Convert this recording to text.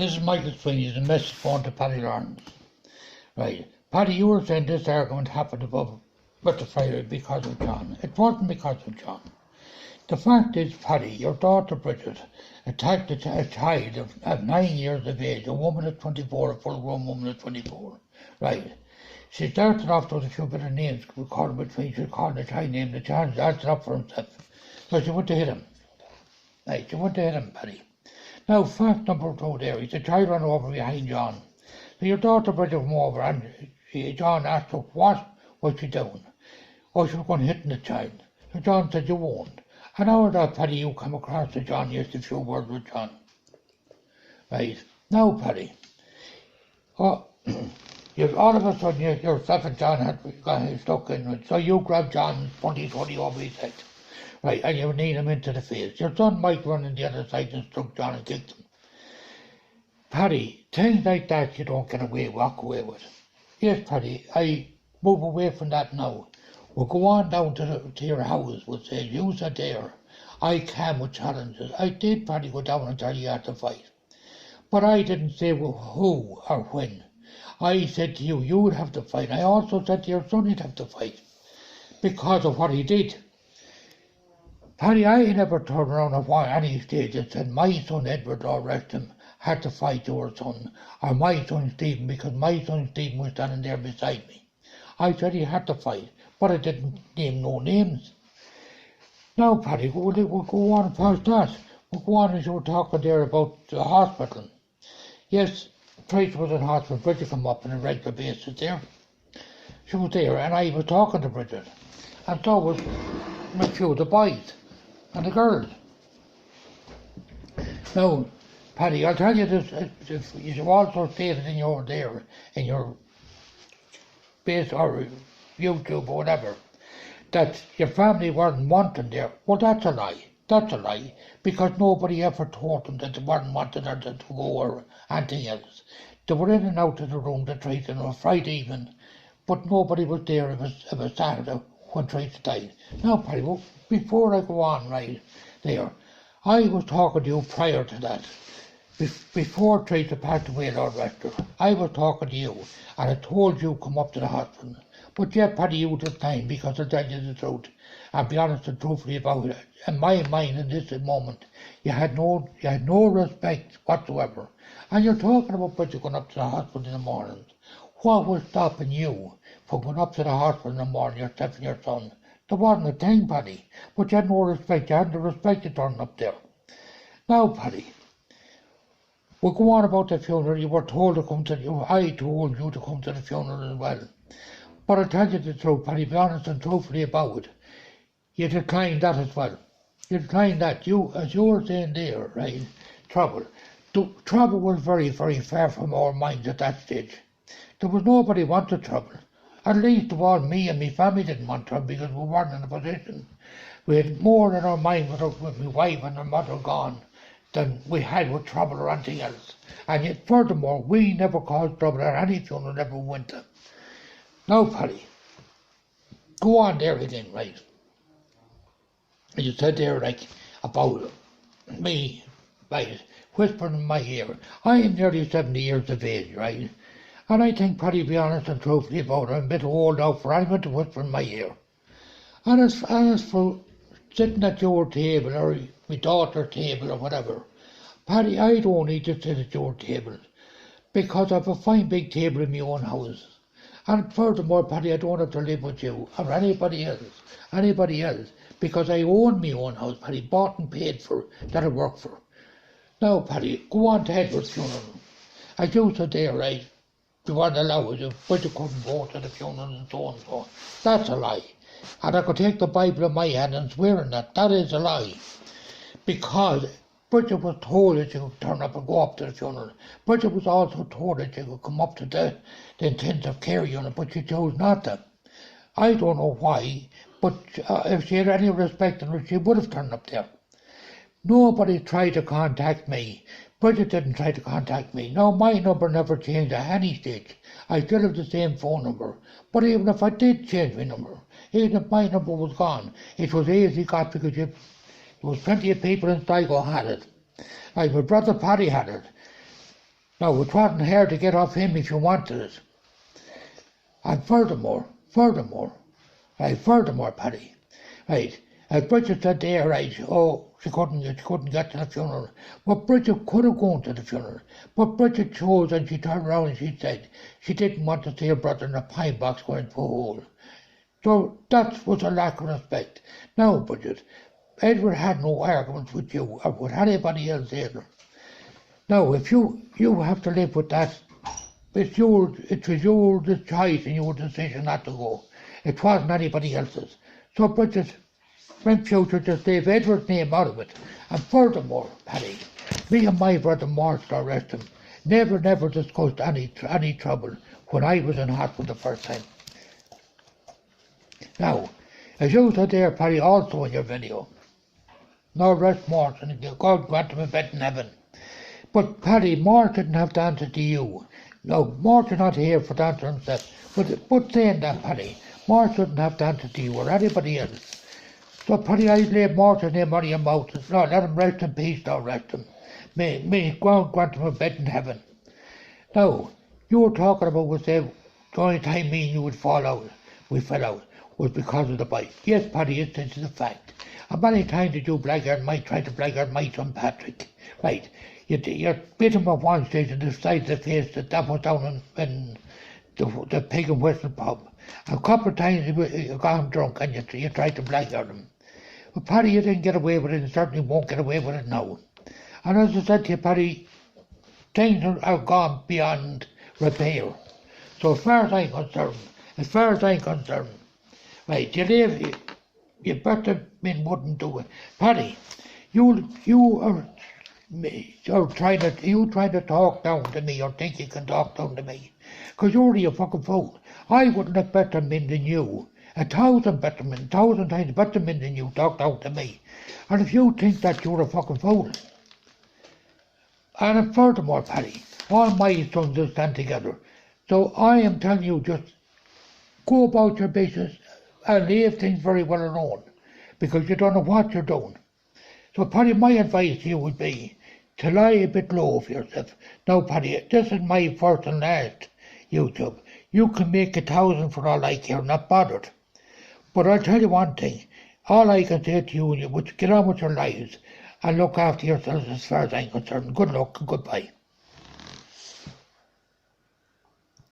This is Michael Sweeney, the message phone to Paddy Lawrence. Right. Paddy, you were saying this argument happened above with the fire because of John. It wasn't because of John. The fact is, Paddy, your daughter Bridget attacked a child of 9 years of age, a woman at 24, a full-grown woman at 24. Right. She started off with a few bit of names recorded between. She called the child name. The child answered up for himself. So she went to hit him. Right. She went to hit him, Paddy. Now, fact number 2 there is the child ran over behind John. So your daughter Bridget came over and John asked her what was she doing. Oh, she was going hitting the child. So John said, you won't. And now that, Paddy, you come across to John, used a few words with John. Right. Now, Paddy, all of a sudden yourself and John had got stuck in it. So you grabbed John 20 over his head. Right, and you need him into the face. Your son might run on the other side and struck John and kicked him. Paddy, things like that you don't walk away with. Yes, Paddy, I move away from that now. We'll go on down to your house. We'll say, you are there. I came with challenges. I did, Paddy, go down and tell you had to fight. But I didn't say who or when. I said to you, you would have to fight. I also said to your son he'd have to fight because of what he did. Paddy, I never turned around at any stage and said my son Edward, or rest him, had to fight your son, or my son Stephen, because my son Stephen was standing there beside me. I said he had to fight, but I didn't name no names. Now, Paddy, we'll go on past that. We'll go on as you were talking there about the hospital. Yes, Trace was in hospital. Bridget came up on a regular basis there. She was there, and I was talking to Bridget. And so was a few of the boys and the girls. Now, Paddy, I'll tell you this, you also stated in your base or YouTube or whatever, that your family weren't wanted there. Well, that's a lie. That's a lie, because nobody ever told them that they weren't wanted or to go or anything else. They were in and out of the room to treat on a Friday evening, but nobody was there. It was Saturday when Tracy died. Now, Paddy, well, before I go on right there, I was talking to you prior to that. Before Tracy passed away, Lord rest her, I was talking to you, and I told you come up to the hospital. But yet, Paddy, you declined, because I tell you the truth, and be honest and truthfully about it. In my mind, in this moment, you had no respect whatsoever. And you're talking about Bridget going up to the hospital in the morning. What was stopping you from going up to the hospital in the morning, yourself and your son? There wasn't a thing, Paddy, but you had no respect. You had the respect to turn up there. Now, Paddy, we'll go on about the funeral. You were told to come to I told you to come to the funeral as well. But I'll tell you the truth, Paddy, be honest and truthfully about it. You declined that as well. You declined that. As you were saying there, right, trouble. Trouble was very, very far from our minds at that stage. There was nobody wanted trouble. At least of all, me and my family didn't want trouble, because we weren't in a position. We had more in our mind with my wife and her mother gone than we had with trouble or anything else. And yet, furthermore, we never caused trouble at any funeral ever went to. Now, Paddy, go on there again, right? You said there, like, about me, right, whispering in my ear. I am nearly 70 years of age, right? And I think, Paddy, be honest and truthfully about it, I'm a bit old now for anyone to whisper in my ear. And as for sitting at your table, or my daughter's table, or whatever, Paddy, I don't need to sit at your table, because I have a fine big table in my own house. And furthermore, Paddy, I don't have to live with you or anybody else, because I own my own house, Paddy, bought and paid for, that I work for. Now, Paddy, go on to Edward's funeral. As you said there, right, you weren't allowed, but you couldn't go to the funeral and so on and so on. That's a lie. And I could take the Bible in my hand and swear on that. That is a lie. Because Bridget was told that she could turn up and go up to the funeral. Bridget was also told that she could come up to the intensive care unit, but she chose not to. I don't know why, but if she had any respect in her, she would have turned up there. Nobody tried to contact me. Bridget didn't try to contact me. Now, my number never changed at any stage. I still have the same phone number. But even if I did change my number, even if my number was gone, it was easily got, because there was plenty of people in Sligo had it. Like my brother Paddy had it. Now, it wasn't hard to get off him if you wanted it. And furthermore, Paddy, right, as Bridget said there, right, oh, she couldn't get to the funeral. But Bridget could have gone to the funeral. But Bridget chose, and she turned around and she said she didn't want to see her brother in a pine box going to a hole. So that was a lack of respect. Now, Bridget, Edward had no arguments with you or with anybody else either. Now, if you have to live with that, it was your choice and your decision not to go. It wasn't anybody else's. So, Bridget, in future, just leave Edward's name out of it. And furthermore, Paddy, me and my brother Mark, the rest of him, never discussed any trouble when I was in hospital the first time. Now, as you said there, Paddy, also in your video, no rest Martin, God grant him a bed in heaven. But Paddy, Mark didn't have to answer to you. No, Mark's not here for to answer himself. But saying that, Paddy, Mark shouldn't have to answer to you or anybody else. So, Paddy, I laid Mark's name on your mouth. No, let him rest in peace, now rest him. May God grant him a bed in heaven. Now, you were talking about, was the only time me and you would fall out, we fell out, was because of the bike. Yes, Paddy, it's a fact. And many times did you blackguard might try to blackguard my son Patrick. Right. You bit him at one stage and the side of the face that was down in the Pig and Whistle pub. A couple of times you got him drunk and you tried to blackguard him. But Paddy, you didn't get away with it and certainly won't get away with it now. And as I said to you, Paddy, things are gone beyond repair. So as far as I'm concerned, right, you better men wouldn't do it. Paddy, you are trying to talk down to me or think you can talk down to me. Because you're a fucking fool. I wouldn't have better men than you. 1,000 better men, 1,000 times better men than you talk down to me. And if you think that you're a fucking fool. And furthermore, Paddy, all my sons will stand together. So I am telling you, just go about your business and leave things very well alone. Because you don't know what you're doing. So Paddy, my advice to you would be to lie a bit low for yourself. Now Paddy, this is my first and last YouTube. You can make 1,000 for all I care, not bothered. But I'll tell you one thing. All I can say to you is get on with your lives and look after yourselves as far as I'm concerned. Good luck and goodbye.